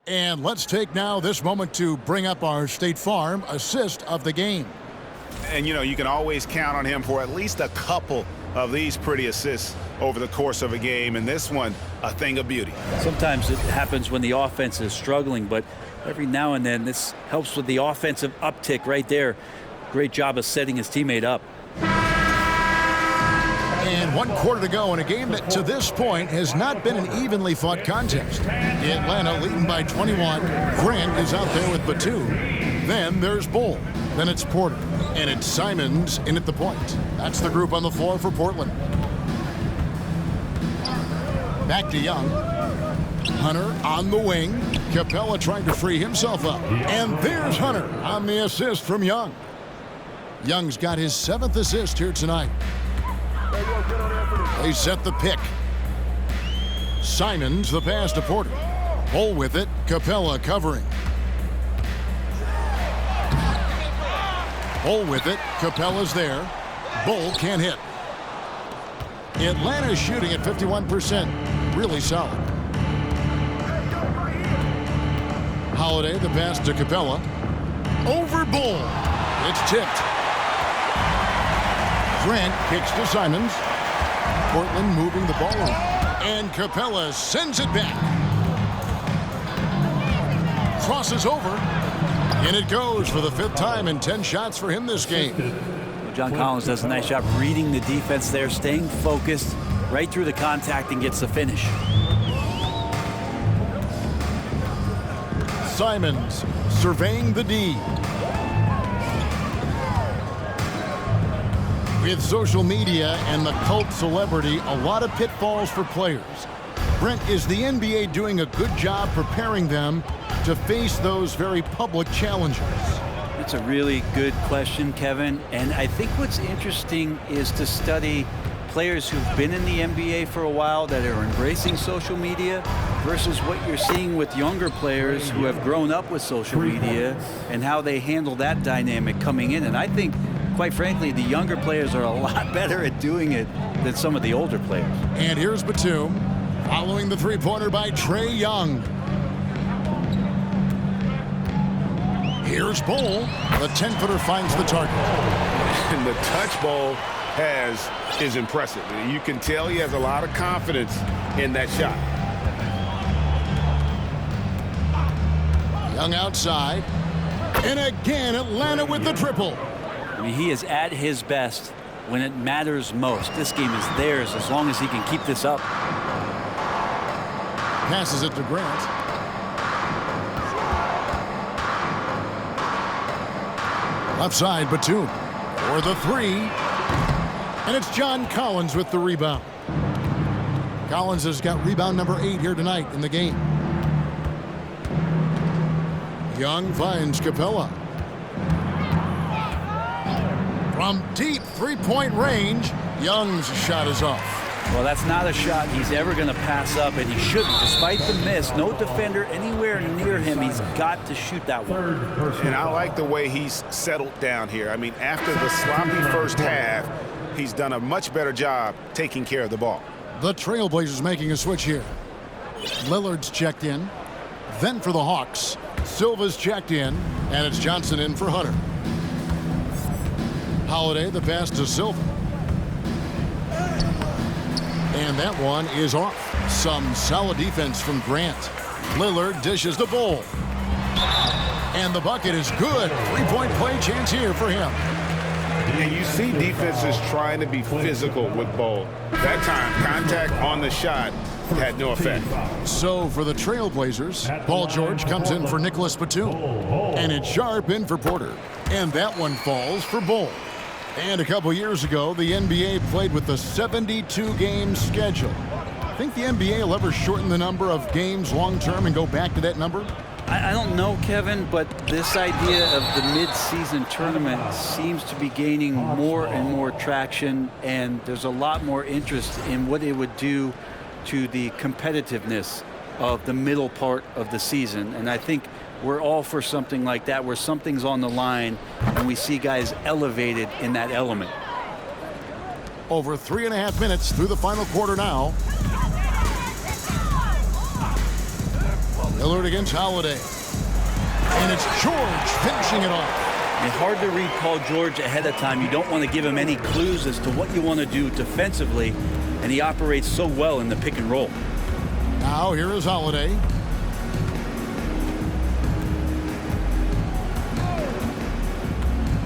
And let's take now this moment to bring up our State Farm assist of the game. And, you know, you can always count on him for at least a couple of these pretty assists over the course of a game. And this one, a thing of beauty. Sometimes it happens when the offense is struggling, but every now and then this helps with the offensive uptick right there. Great job of setting his teammate up. And 1 quarter to go in a game that to this point has not been an evenly fought contest. Atlanta leading by 21. Grant is out there with Batum. Then there's Bull. Then it's Porter. And it's Simons in at the point. That's the group on the floor for Portland. Back to Young. Hunter on the wing. Capella trying to free himself up. And there's Hunter on the assist from Young. Young's got his 7th assist here tonight. They set the pick. Simons the pass to Porter. Bull with it. Capella covering. Bull with it. Capella's there. Bull can't hit. Atlanta's shooting at 51%. Really solid. Holiday the pass to Capella. Over Bull. It's tipped. Grant kicks to Simons. Portland moving the ball over. And Capella sends it back. Crosses over. And it goes for the 5th time in 10 shots for him this game. John Collins does a nice job reading the defense there, staying focused right through the contact and gets the finish. Simons surveying the D. With social media and the cult celebrity, a lot of pitfalls for players. Brent, is the NBA doing a good job preparing them to face those very public challenges? It's a really good question, Kevin. And I think what's interesting is to study players who've been in the NBA for a while that are embracing social media versus what you're seeing with younger players who have grown up with social media and how they handle that dynamic coming in. And I think, quite frankly, the younger players are a lot better at doing it than some of the older players. And here's Batum following the three-pointer by Trae Young. Here's Bull. The 10-footer finds the target. And the touch Bull has is impressive. You can tell he has a lot of confidence in that shot. Young outside. And again, Atlanta with the triple. I mean, he is at his best when it matters most. This game is theirs as long as he can keep this up. Passes it to Grant. Left side, Batum for the 3. And it's John Collins with the rebound. Collins has got rebound number 8 here tonight in the game. Young finds Capella. From deep three-point range, Young's shot is off. Well, that's not a shot he's ever going to pass up, and he shouldn't. Despite the miss, no defender anywhere near him. He's got to shoot that one. And I like the way he's settled down here. I mean, after the sloppy first half, he's done a much better job taking care of the ball. The Trailblazers making a switch here. Lillard's checked in. Then for the Hawks, Silva's checked in, and it's Johnson in for Hunter. Holiday, the pass to Silva. And that one is off. Some solid defense from Grant. Lillard dishes the Bull. And the bucket is good. Three-point play chance here for him. And you see defenses trying to be physical with Bull. That time, contact on the shot had no effect. So for the Trailblazers, Paul George comes in for Nicholas Batum. And it's Sharp in for Porter. And that one falls for Bull. And a couple years ago, the NBA played with the 72-game schedule. Think the NBA will ever shorten the number of games long-term and go back to that number? I don't know, Kevin, but this idea of the mid-season tournament seems to be gaining more and more traction, and there's a lot more interest in what it would do to the competitiveness of the middle part of the season. And I think we're all for something like that, where something's on the line and we see guys elevated in that element. Over 3.5 minutes through the final quarter now. Lillard against Holiday. And it's George finishing it off. It's hard to read Paul George ahead of time. You don't want to give him any clues as to what you want to do defensively, and he operates so well in the pick and roll. Now here is Holiday.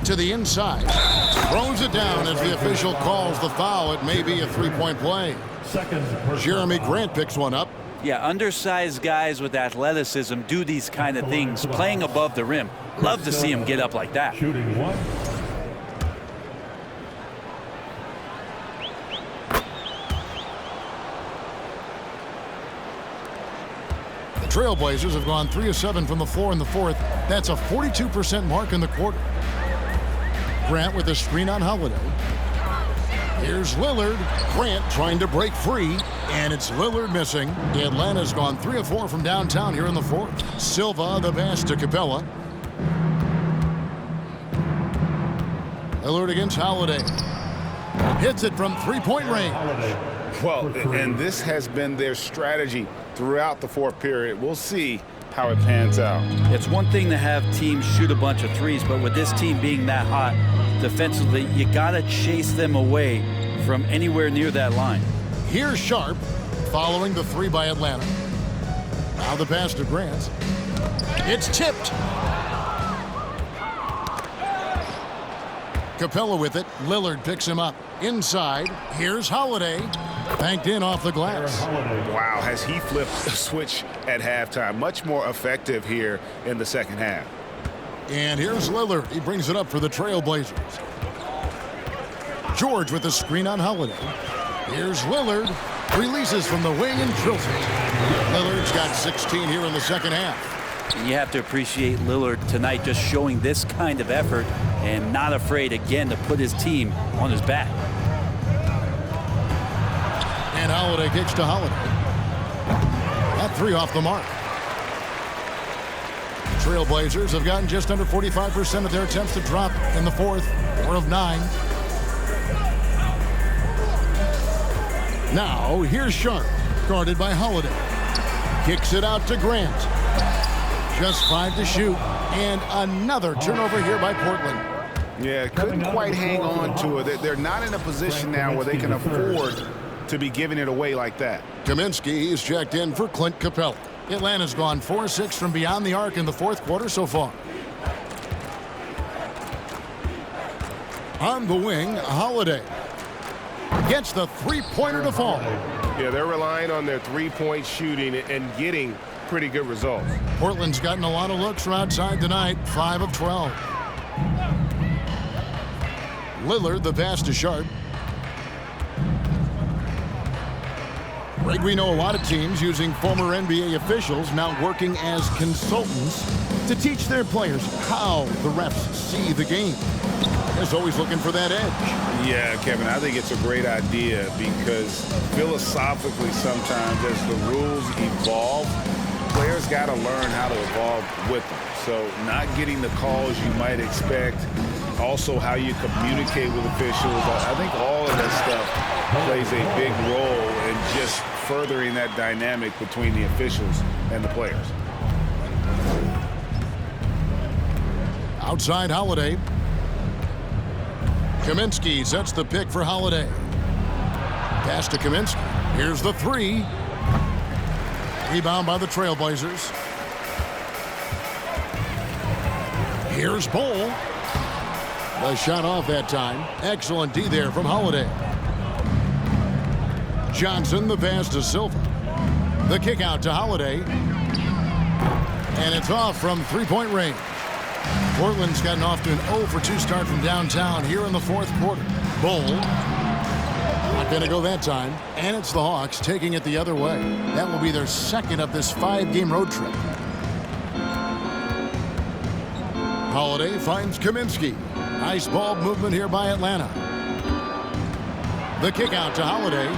To the inside. Throws it down as the official calls the foul. It may be a three-point play. Jeremy Grant picks one up. Yeah, undersized guys with athleticism do these kind of things, playing above the rim. Love to see him get up like that. Shooting one. The Trailblazers have gone 3 of 7 from the floor in the fourth. That's a 42% mark in the quarter. Grant with a screen on Holiday. Here's Lillard. Grant trying to break free, and it's Lillard missing. Atlanta's gone 3 of 4 from downtown here in the fourth. Silva the pass to Capella. Lillard against Holiday. Hits it from three-point range. Well, and this has been their strategy throughout the fourth period. We'll see how it pans out. It's one thing to have teams shoot a bunch of threes, but with this team being that hot defensively, you got to chase them away from anywhere near that line. Here's Sharp following the three by Atlanta. Now the pass to Grant. It's tipped. Capella with it. Lillard picks him up. Inside. Here's Holiday. Banked in off the glass. Wow, has he flipped a switch at halftime. Much more effective here in the second half. And here's Lillard. He brings it up for the Trailblazers. George with the screen on Holiday. Here's Lillard. Releases from the wing and drills it. Lillard's got 16 here in the second half. And you have to appreciate Lillard tonight just showing this kind of effort and not afraid again to put his team on his back. And Holiday kicks to Holiday. That three off the mark. Trailblazers have gotten just under 45% of their attempts to drop in the fourth. 4 of 9. Now here's Sharp, guarded by Holiday. Kicks it out to Grant. Just 5 to shoot. And another turnover here by Portland. Yeah, couldn't quite hang on to it. They're not in a position now where they can afford to be giving it away like that. Kaminsky is checked in for Clint Capella. Atlanta's gone 4-6 from beyond the arc in the fourth quarter so far. On the wing, Holiday gets the three-pointer to fall. Yeah, they're relying on their three-point shooting and getting pretty good results. Portland's gotten a lot of looks from outside tonight, 5 of 12. Lillard, the pass to Sharp. Greg, we know a lot of teams using former NBA officials now working as consultants to teach their players how the refs see the game. They're always looking for that edge. Yeah, Kevin, I think it's a great idea because philosophically sometimes as the rules evolve, players got to learn how to evolve with them. So not getting the calls you might expect, also how you communicate with officials. I think all of that stuff plays a big role in just furthering that dynamic between the officials and the players. Outside Holiday. Kaminsky sets the pick for Holiday. Pass to Kaminsky. Here's the three. Rebound by the Trailblazers. Here's Bol. The shot off that time. Excellent D there from Holiday. Johnson, the pass to Silva. The kick out to Holiday. And it's off from three-point range. Portland's gotten off to an 0-for-2 start from downtown here in the fourth quarter. Bol. Not going to go that time. And it's the Hawks taking it the other way. That will be their second of this 5-game road trip. Holiday finds Kaminsky. Nice ball movement here by Atlanta. The kick out to Holiday.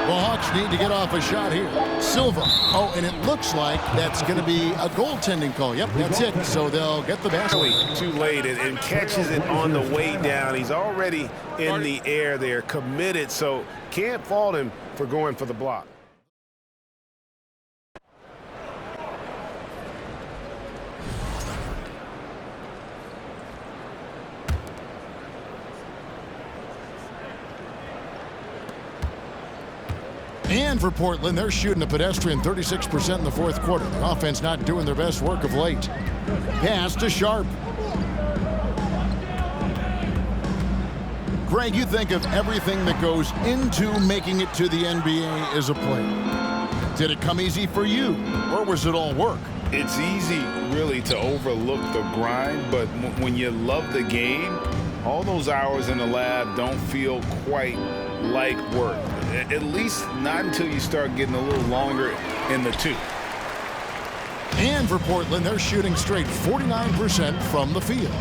The Hawks need to get off a shot here. Silva. Oh, and it looks like that's going to be a goaltending call. Yep, that's it. So they'll get the basket. Too late and catches it on the way down. He's already in the air there, committed, so can't fault him for going for the block. And for Portland, they're shooting a pedestrian 36% in the fourth quarter. The offense not doing their best work of late. Pass to Sharp. Greg, you think of everything that goes into making it to the NBA as a player. Did it come easy for you, or was it all work? It's easy, really, to overlook the grind, but when you love the game, all those hours in the lab don't feel quite like work. At least not until you start getting a little longer in the tooth. And for Portland, they're shooting straight 49% from the field.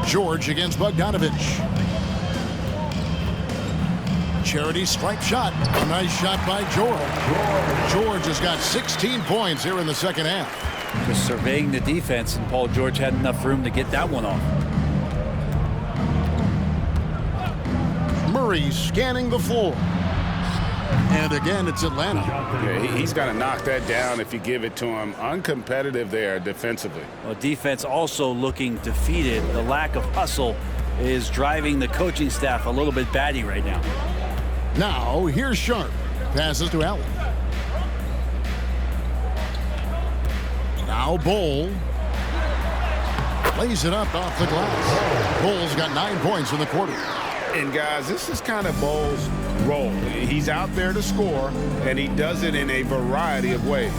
George against Bogdanovich. Charity stripe shot. A nice shot by George. George has got 16 points here in the second half. Just surveying the defense, and Paul George had enough room to get that one off. Murray scanning the floor. And again, it's Atlanta. Yeah, he's got to knock that down if you give it to him. Uncompetitive there defensively. Well, defense also looking defeated. The lack of hustle is driving the coaching staff a little bit batty right now. Now, here's Sharp. Passes to Allen. Now Bol. Lays it up off the glass. Bol's got 9 points in the quarter. And, guys, this is kind of Bol's role. He's out there to score, and he does it in a variety of ways.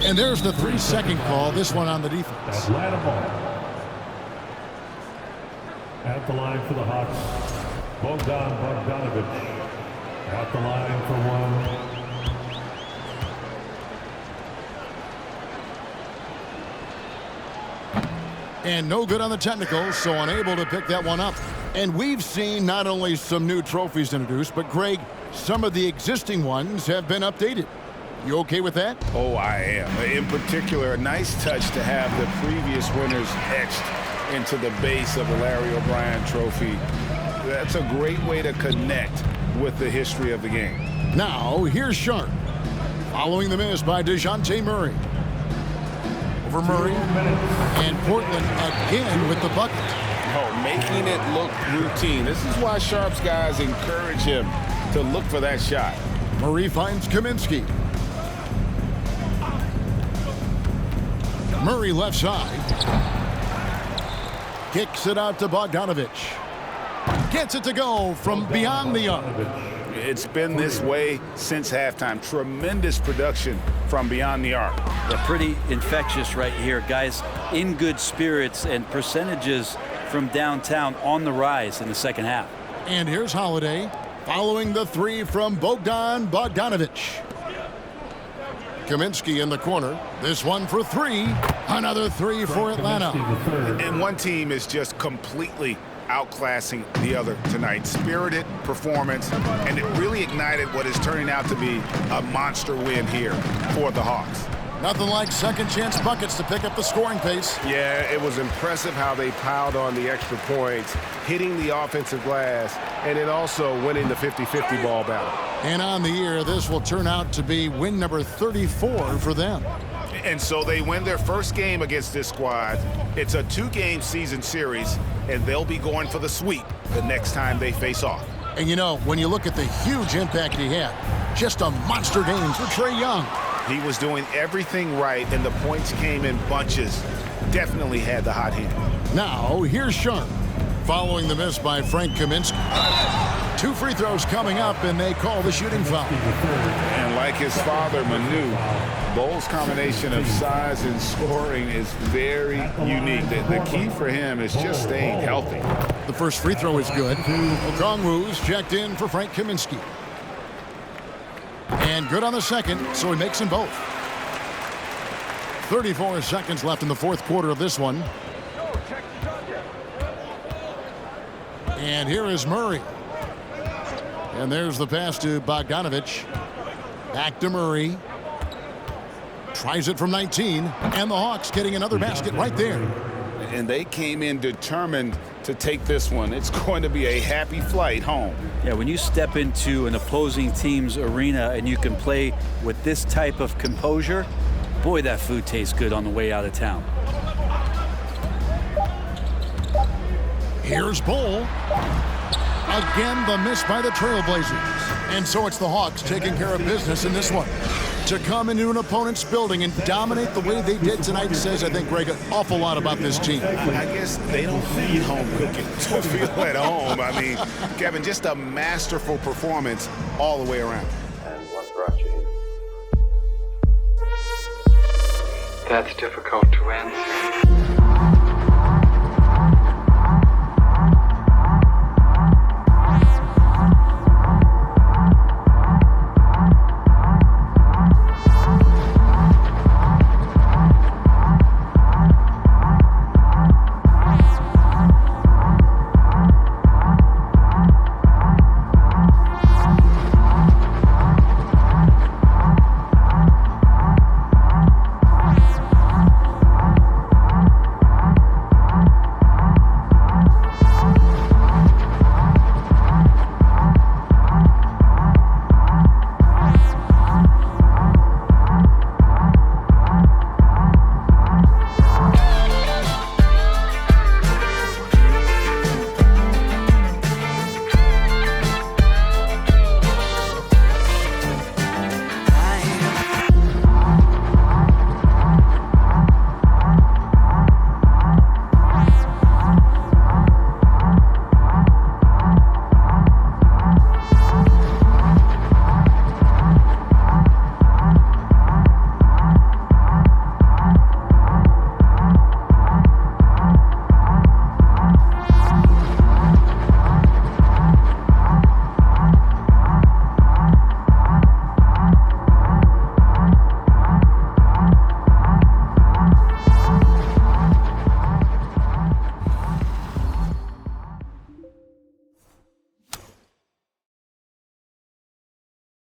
And there's the 3-second call, this one on the defense. Atlanta ball. At the line for the Hawks, Bogdanovich. At the line for one. And no good on the technicals, so unable to pick that one up. And we've seen not only some new trophies introduced, but Greg, some of the existing ones have been updated. You okay with that? Oh, I am. In particular, a nice touch to have the previous winners etched into the base of the Larry O'Brien trophy. That's a great way to connect with the history of the game. Now, here's Sharp. Following the miss by DeJounte Murray. Over Murray. And Portland again with the bucket. Oh, making it look routine. This is why Sharp's guys encourage him to look for that shot. Murray finds Kaminsky. Murray left side. Kicks it out to Bogdanovich. Gets it to go from beyond the arc. It's been this way since halftime. Tremendous production from beyond the arc. They're pretty infectious right here. Guys in good spirits, and percentages from downtown on the rise in the second half. And here's Holiday following the three from Bogdanovich. Kaminsky in the corner. This one for three. Another three for Atlanta. And one team is just completely outclassing the other tonight. Spirited performance, and it really ignited what is turning out to be a monster win here for the Hawks. Nothing like second chance buckets to pick up the scoring pace. Yeah, it was impressive how they piled on the extra points, hitting the offensive glass, and then also winning the 50-50 ball battle. And on the year, this will turn out to be win number 34 for them. And so they win their first game against this squad. It's a 2-game season series, and they'll be going for the sweep the next time they face off. And you know, when you look at the huge impact he had, just a monster game for Trae Young. He was doing everything right, and the points came in bunches. Definitely had the hot hand. Now, here's Sharp. Following the miss by Frank Kaminsky. 2 free throws coming up, and they call the shooting foul. And like his father, Manu, Bol's combination of size and scoring is very unique. The key for him is just staying healthy. The first free throw is good. Okongwu's checked in for Frank Kaminsky. And good on the second, so he makes them both. 34 seconds left in the fourth quarter of this one. And here is Murray. And there's the pass to Bogdanovich. Back to Murray. Tries it from 19. And the Hawks getting another basket right there. And they came in determined to take this one. It's going to be a happy flight home. Yeah, when you step into an opposing team's arena and you can play with this type of composure, boy, that food tastes good on the way out of town. Here's Bol. Again, the miss by the Trailblazers. And so it's the Hawks taking care of business in this one. To come into an opponent's building and dominate the way they did tonight says, I think, Greg, an awful lot about this team. I guess they don't need home cooking to feel at home. I mean, Kevin, just a masterful performance all the way around. And what brought you here? That's difficult to answer.